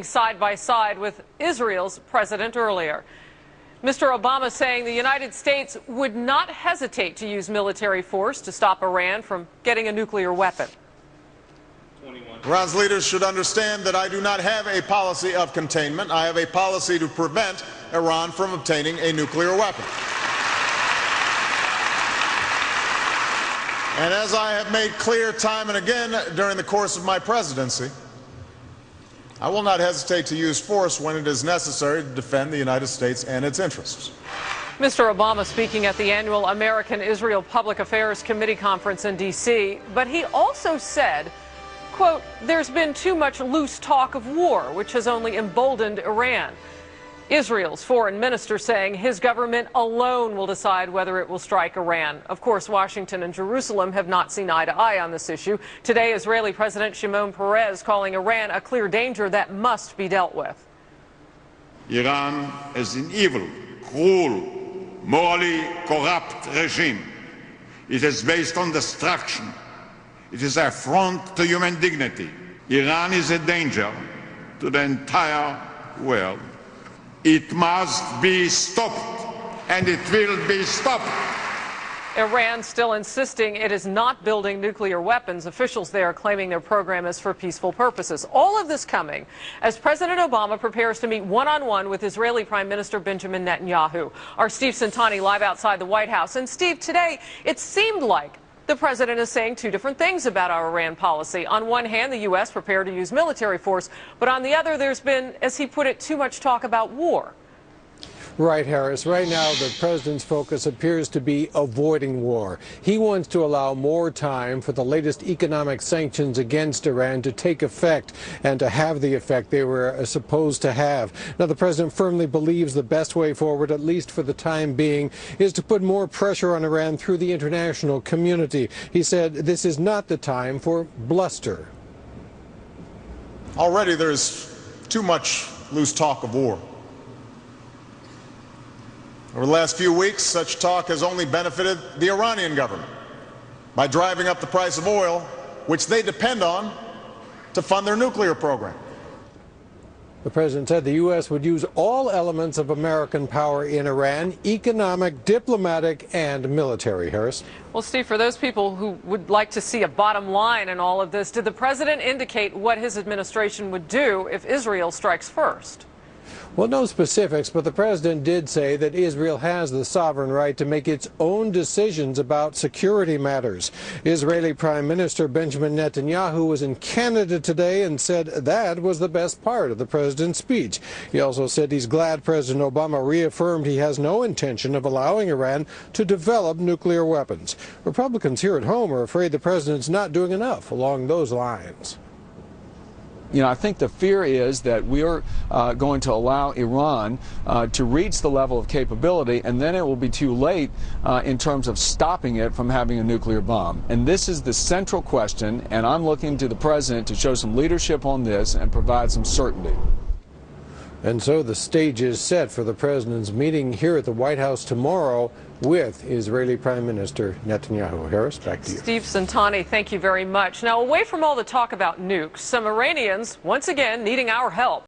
side by side with Israel's president earlier. Mr. Obama saying the United States would not hesitate to use military force to stop Iran from getting a nuclear weapon. Iran's leaders should understand that I do not have a policy of containment. I have a policy to prevent Iran from obtaining a nuclear weapon. And as I have made clear time and again during the course of my presidency, I will not hesitate to use force when it is necessary to defend the United States and its interests. Mr. Obama speaking at the annual American-Israel Public Affairs Committee conference in D.C., but he also said, quote, "There's been too much loose talk of war, which has only emboldened Iran." Israel's foreign minister saying his government alone will decide whether it will strike Iran. Of course, Washington and Jerusalem have not seen eye to eye on this issue. Today, Israeli President Shimon Peres calling Iran a clear danger that must be dealt with. Iran is an evil, cruel, morally corrupt regime. It is based on destruction. It is an affront to human dignity. Iran is a danger to the entire world. It must be stopped, and it will be stopped. Iran still insisting it is not building nuclear weapons. Officials there claiming their program is for peaceful purposes. All of this coming as President Obama prepares to meet one-on-one with Israeli Prime Minister Benjamin Netanyahu. Our Steve Santani live outside the White House. And Steve, today it seemed like the president is saying two different things about our Iran policy. On one hand, the U.S. prepared to use military force, but on the other, there's been, as he put it, too much talk about war. Right, Harris. Right now, the president's focus appears to be avoiding war. He wants to allow more time for the latest economic sanctions against Iran to take effect and to have the effect they were supposed to have. Now, the president firmly believes the best way forward, at least for the time being, is to put more pressure on Iran through the international community. He said this is not the time for bluster. Already there's too much loose talk of war. Over the last few weeks, such talk has only benefited the Iranian government by driving up the price of oil, which they depend on to fund their nuclear program. The president said the U.S. would use all elements of American power in Iran, economic, diplomatic, and military. Harris. Well, Steve, for those people who would like to see a bottom line in all of this, did the president indicate what his administration would do if Israel strikes first? Well, no specifics, but the president did say that Israel has the sovereign right to make its own decisions about security matters. Israeli Prime Minister Benjamin Netanyahu was in Canada today and said that was the best part of the president's speech. He also said he's glad President Obama reaffirmed he has no intention of allowing Iran to develop nuclear weapons. Republicans here at home are afraid the president's not doing enough along those lines. You know, I think the fear is that we are going to allow Iran to reach the level of capability, and then it will be too late in terms of stopping it from having a nuclear bomb. And this is the central question, and I'm looking to the president to show some leadership on this and provide some certainty. And so the stage is set for the president's meeting here at the White House tomorrow with Israeli Prime Minister Netanyahu. Harris, back to you. Steve Santani, thank you very much. Now, away from all the talk about nukes, some Iranians, once again, needing our help.